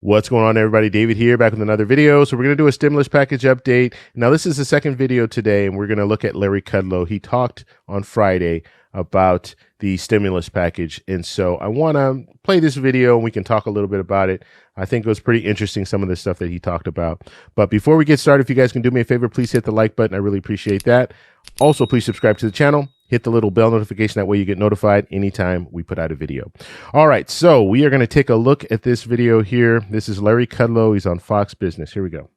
What's going on, everybody? David here, back with another video. So we're going to do a stimulus package update. Now, this is the second video today, and we're going to look at Larry Kudlow. He talked on Friday about the stimulus package, and so I want to play this video, and we can talk a little bit about it. I think it was pretty interesting, some of the stuff that he talked about. But before we get started, if you guys can do me a favor, please hit the like button. I really appreciate that. Also, please subscribe to the channel. Hit the little bell notification. That way you get notified anytime we put out a video. All right, so we are going to take a look at this video here. This is Larry Kudlow. He's on Fox Business. Here we go.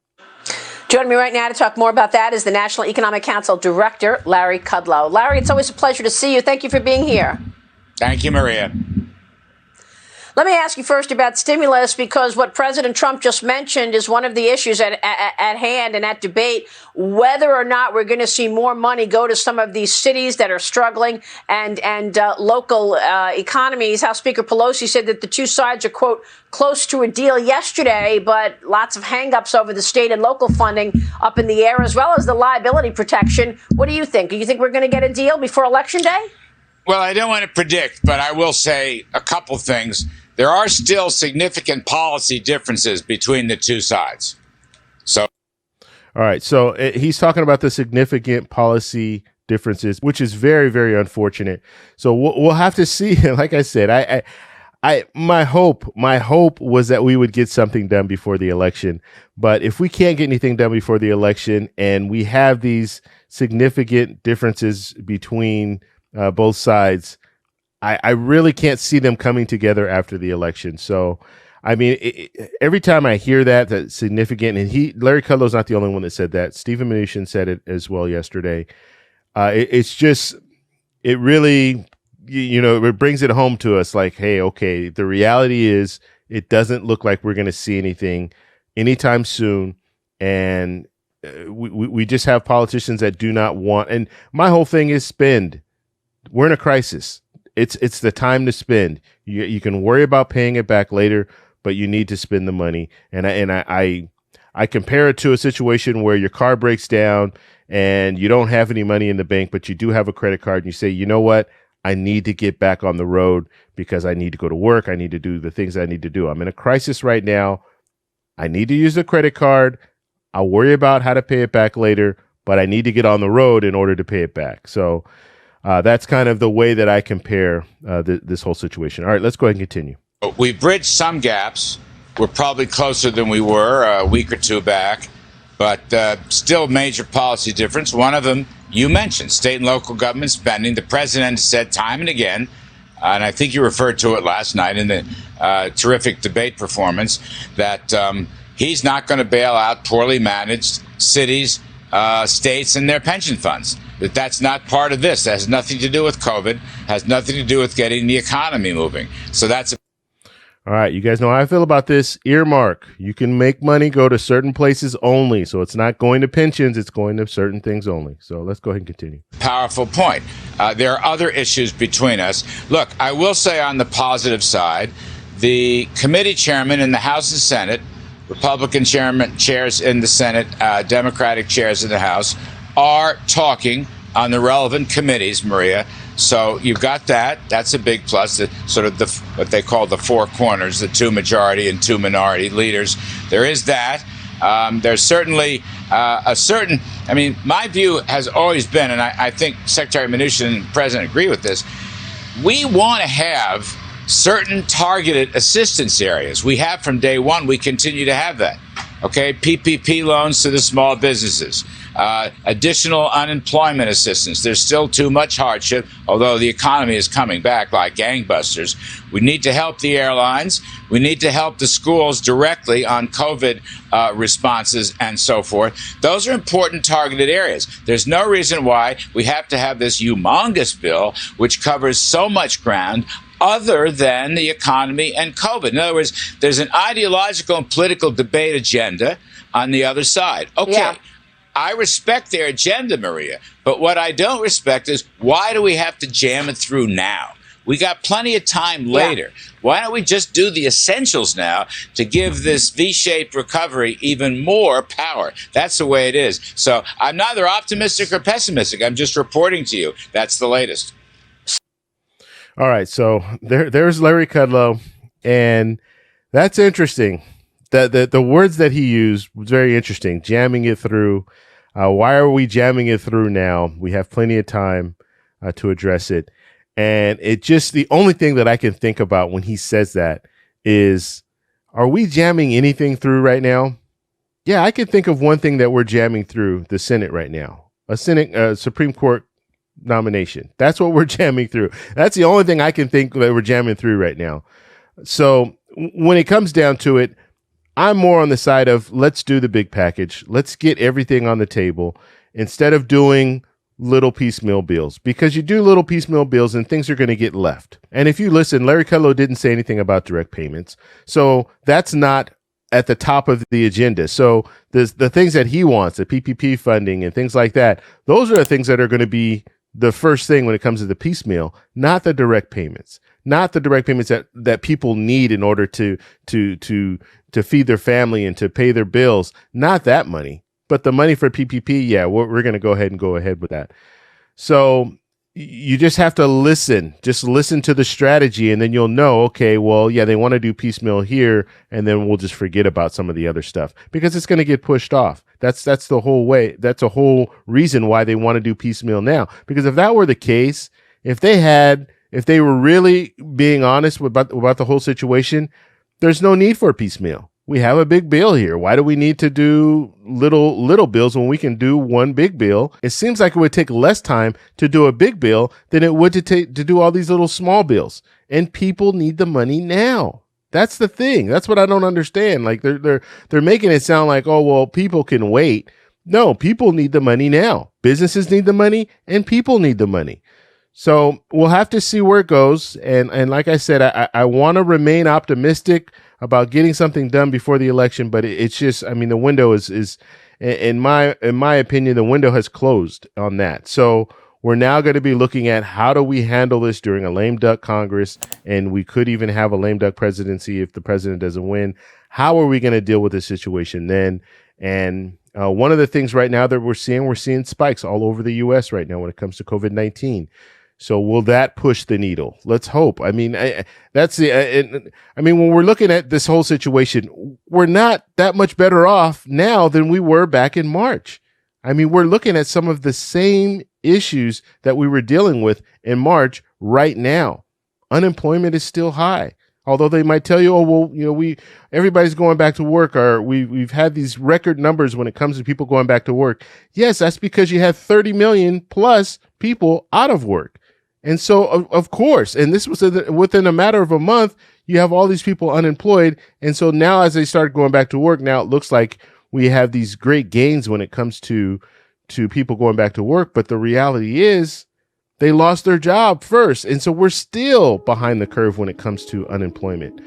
Joining me right now to talk more about that is the National Economic Council Director, Larry Kudlow. Larry, it's always a pleasure to see you. Thank you for being here. Thank you, Maria. Let me ask you first about stimulus, because what President Trump just mentioned is one of the issues at hand and at debate, whether or not we're going to see more money go to some of these cities that are struggling and local economies. House Speaker Pelosi said that the two sides are, quote, close to a deal yesterday, but lots of hangups over the state and local funding up in the air, as well as the liability protection. What do you think? Do you think we're going to get a deal before Election Day? Well, I don't want to predict, but I will say a couple things. There are still significant policy differences between the two sides. So, all right. So he's talking about the significant policy differences, which is very, very unfortunate. So we'll have to see. Like I said, my hope was that we would get something done before the election. But if we can't get anything done before the election, and we have these significant differences between both sides, I really can't see them coming together after the election. So, I mean, every time I hear that, that's significant, and Larry Kudlow's not the only one that said that. Stephen Mnuchin said it as well yesterday. It really, it brings it home to us like, hey, okay, the reality is it doesn't look like we're going to see anything anytime soon. And we just have politicians that do not want, and my whole thing is spend. We're in a crisis. It's the time to spend. You can worry about paying it back later, but you need to spend the money. And I compare it to a situation where your car breaks down and you don't have any money in the bank, but you do have a credit card, and you say, you know what? I need to get back on the road because I need to go to work. I need to do the things I need to do. I'm in a crisis right now. I need to use the credit card. I'll worry about how to pay it back later, but I need to get on the road in order to pay it back. So that's kind of the way that I compare this whole situation. All right, let's go ahead and continue. We've bridged some gaps. We're probably closer than we were a week or two back, but still major policy difference. One of them you mentioned, state and local government spending. The president said time and again, and I think you referred to it last night in the terrific debate performance, that he's not going to bail out poorly managed cities, states, and their pension funds. That's not part of this. That has nothing to do with COVID, has nothing to do with getting the economy moving. So that's all right. You guys know how I feel about this. Earmark. You can make money go to certain places only. So it's not going to pensions. It's going to certain things only. So let's go ahead and continue. Powerful point. There are other issues between us. Look, I will say on the positive side, the committee chairman in the House and Senate, Republican chairs in the Senate, Democratic chairs in the House, are talking on the relevant committees, Maria. So you've got that. That's a big plus. Sort of what they call the four corners, the two majority and two minority leaders. There is that. There's certainly my view has always been, and I think Secretary Mnuchin and the President agree with this, we want to have certain targeted assistance areas. We have from day one. We continue to have that. Okay, PPP loans to the small businesses, additional unemployment assistance. There's still too much hardship, although the economy is coming back like gangbusters. We need to help the airlines. We need to help the schools directly on COVID responses and so forth. Those are important targeted areas. There's no reason why we have to have this humongous bill which covers so much ground other than the economy and COVID. In other words, there's an ideological and political debate agenda on the other side. Okay, yeah. I respect their agenda, Maria, but what I don't respect is why do we have to jam it through now? We got plenty of time later. Yeah. Why don't we just do the essentials now to give this V-shaped recovery even more power? That's the way it is. So I'm neither optimistic or pessimistic. I'm just reporting to you. That's the latest. All right, so there's Larry Kudlow, and that's interesting. the words that he used was very interesting. Jamming it through. Why are we jamming it through now? We have plenty of time to address it. And it just, the only thing that I can think about when he says that is, are we jamming anything through right now? Yeah, I can think of one thing that we're jamming through the Senate right now. A Supreme Court nomination. That's what we're jamming through. That's the only thing I can think that we're jamming through right now. So when it comes down to it, I'm more on the side of let's do the big package. Let's get everything on the table instead of doing little piecemeal bills, because you do little piecemeal bills and things are going to get left. And if you listen, Larry Kudlow didn't say anything about direct payments. So that's not at the top of the agenda. So the things that he wants, the PPP funding and things like that, those are the things that are going to be the first thing when it comes to the piecemeal, not the direct payments, not the direct payments that people need in order to feed their family and to pay their bills, not that money, but the money for PPP. Yeah, we're going to go ahead with that. So you just have to just listen to the strategy, and then you'll know, okay, well, yeah, they want to do piecemeal here, and then we'll just forget about some of the other stuff because it's going to get pushed off. That's the whole way. That's a whole reason why they want to do piecemeal now. Because if that were the case, if they were really being honest about the whole situation, there's no need for a piecemeal. We have a big bill here. Why do we need to do little bills when we can do one big bill? It seems like it would take less time to do a big bill than it would to do all these little small bills. And people need the money now. That's the thing. That's what I don't understand. Like they're making it sound like, oh, well, people can wait. No, people need the money now. Businesses need the money and people need the money. So we'll have to see where it goes. And like I said, I want to remain optimistic about getting something done before the election, but it's just, I mean, the window is in my opinion, the window has closed on that. So we're now going to be looking at how do we handle this during a lame duck Congress, and we could even have a lame duck presidency if the president doesn't win. How are we going to deal with this situation then? And one of the things right now that we're seeing spikes all over the U.S. right now when it comes to COVID-19. So will that push the needle? Let's hope. I mean, when we're looking at this whole situation, we're not that much better off now than we were back in March. I mean, we're looking at some of the same issues that we were dealing with in March right now. Unemployment is still high. Although they might tell you, oh, well, you know, everybody's going back to work, or we've had these record numbers when it comes to people going back to work. Yes, that's because you have 30 million plus people out of work. And so, of course, and this was within a matter of a month, you have all these people unemployed. And so now as they start going back to work, now it looks like we have these great gains when it comes to people going back to work. But the reality is they lost their job first. And so we're still behind the curve when it comes to unemployment.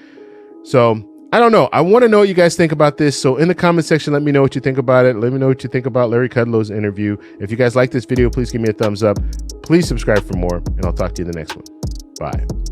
So I don't know. I want to know what you guys think about this. So in the comment section, let me know what you think about it. Let me know what you think about Larry Kudlow's interview. If you guys like this video, please give me a thumbs up. Please subscribe for more, and I'll talk to you in the next one. Bye.